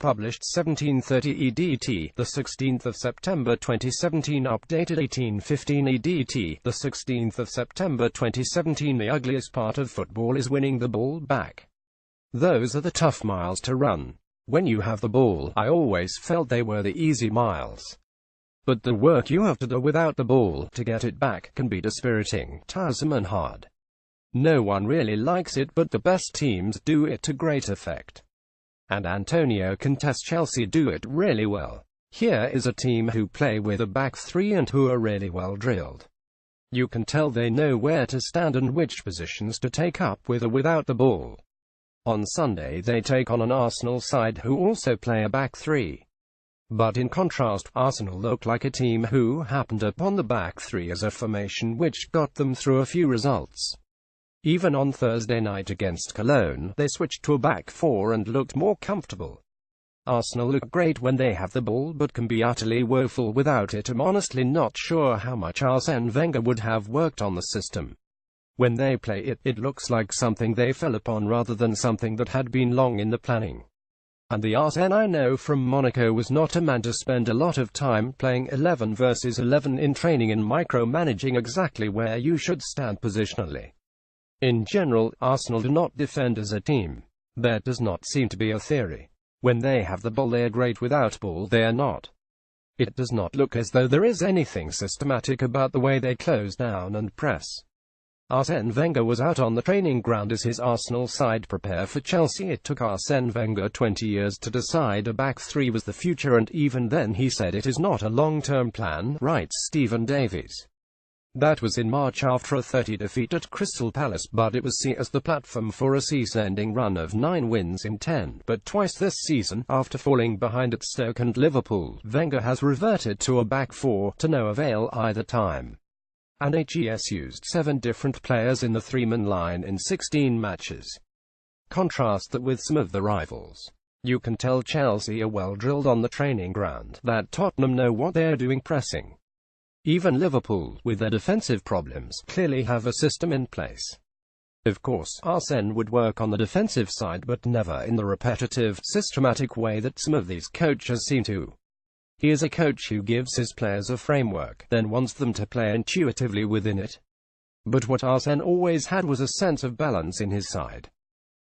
published 1730 EDT, the 16th of September 2017, updated 1815 EDT, the 16th of September 2017. The ugliest part of football is winning the ball back. Those are the tough miles to run. When you have the ball, I always felt they were the easy miles. But the work you have to do without the ball, to get it back, can be dispiriting, tiresome and hard. No one really likes it, but the best teams do it to great effect. And Antonio can test Chelsea do it really well. Here is a team who play with a back three and who are really well drilled. You can tell they know where to stand and which positions to take up with or without the ball. On Sunday they take on an Arsenal side who also play a back three. But in contrast, Arsenal look like a team who happened upon the back three as a formation which got them through a few results. Even on Thursday night against Cologne, they switched to a back four and looked more comfortable. Arsenal look great when they have the ball but can be utterly woeful without it. I'm honestly not sure how much Arsene Wenger would have worked on the system. When they play it, it looks like something they fell upon rather than something that had been long in the planning. And the Arsene I know from Monaco was not a man to spend a lot of time playing 11 versus 11 in training and micromanaging exactly where you should stand positionally. In general, Arsenal do not defend as a team. There does not seem to be a theory. When they have the ball they are great, without ball they are not. It does not look as though there is anything systematic about the way they close down and press. Arsene Wenger was out on the training ground as his Arsenal side prepare for Chelsea. It took Arsene Wenger 20 years to decide a back three was the future, and even then he said it is not a long-term plan, writes Stephen Davies. That was in March after a 30 defeat at Crystal Palace, but it was seen as the platform for a season-ending run of 9 wins in 10. But twice this season, after falling behind at Stoke and Liverpool, Wenger has reverted to a back four, to no avail either time. And HES used 7 different players in the three-man line in 16 matches. Contrast that with some of the rivals. You can tell Chelsea are well drilled on the training ground, that Tottenham know what they are doing pressing. Even Liverpool, with their defensive problems, clearly have a system in place. Of course, Arsene would work on the defensive side, but never in the repetitive, systematic way that some of these coaches seem to. He is a coach who gives his players a framework, then wants them to play intuitively within it. But what Arsene always had was a sense of balance in his side.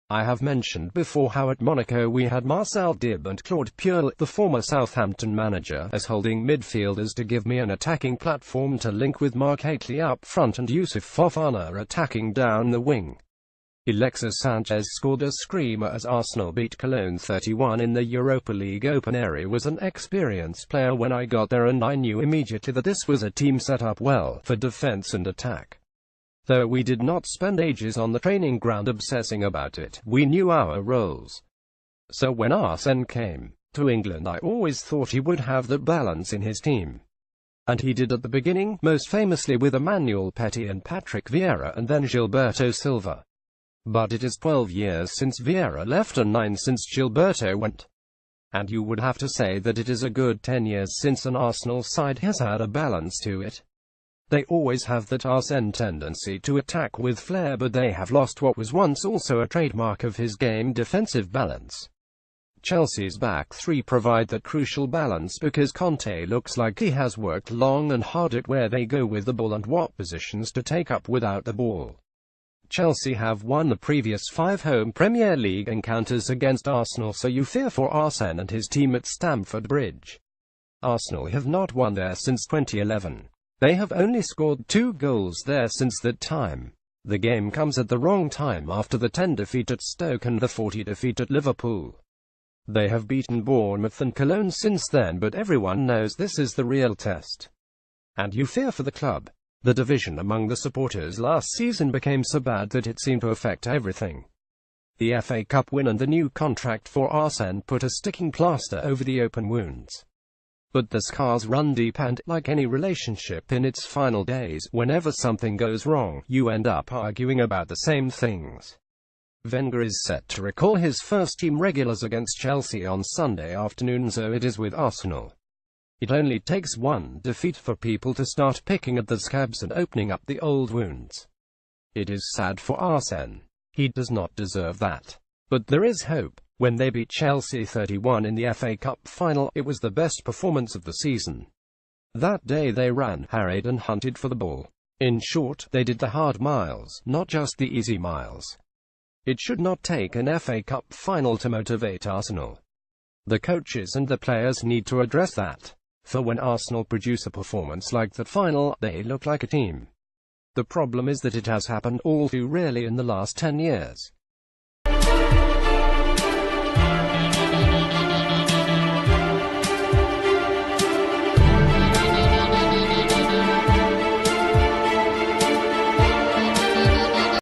I have mentioned before how at Monaco we had Marcel Dibb and Claude Puel, the former Southampton manager, as holding midfielders to give me an attacking platform to link with Mark Hateley up front and Youssouf Fofana attacking down the wing. Alexis Sanchez scored a screamer as Arsenal beat Cologne 3-1 in the Europa League Open Area. Was an experienced player when I got there, and I knew immediately that this was a team set up well for defense and attack. Though we did not spend ages on the training ground obsessing about it, we knew our roles. So when Arsene came to England, I always thought he would have that balance in his team. And he did at the beginning, most famously with Emmanuel Petit and Patrick Vieira and then Gilberto Silva. But it is 12 years since Vieira left and 9 since Gilberto went. And you would have to say that it is a good 10 years since an Arsenal side has had a balance to it. They always have that Arsene tendency to attack with flair, but they have lost what was once also a trademark of his game, defensive balance. Chelsea's back three provide that crucial balance because Conte looks like he has worked long and hard at where they go with the ball and what positions to take up without the ball. Chelsea have won the previous 5 home Premier League encounters against Arsenal, so you fear for Arsene and his team at Stamford Bridge. Arsenal have not won there since 2011. They have only scored 2 goals there since that time. The game comes at the wrong time after the 10 defeat at Stoke and the 40 defeat at Liverpool. They have beaten Bournemouth and Cologne since then, but everyone knows this is the real test. And you fear for the club. The division among the supporters last season became so bad that it seemed to affect everything. The FA Cup win and the new contract for Arsene put a sticking plaster over the open wounds. But the scars run deep, and, like any relationship in its final days, whenever something goes wrong, you end up arguing about the same things. Wenger is set to recall his first-team regulars against Chelsea on Sunday afternoon, so it is with Arsenal. It only takes one defeat for people to start picking at the scabs and opening up the old wounds. It is sad for Arsene. He does not deserve that. But there is hope. When they beat Chelsea 3-1 in the FA Cup final, it was the best performance of the season. That day they ran, harried and hunted for the ball. In short, they did the hard miles, not just the easy miles. It should not take an FA Cup final to motivate Arsenal. The coaches and the players need to address that. For when Arsenal produce a performance like that final, they look like a team. The problem is that it has happened all too rarely in the last 10 years.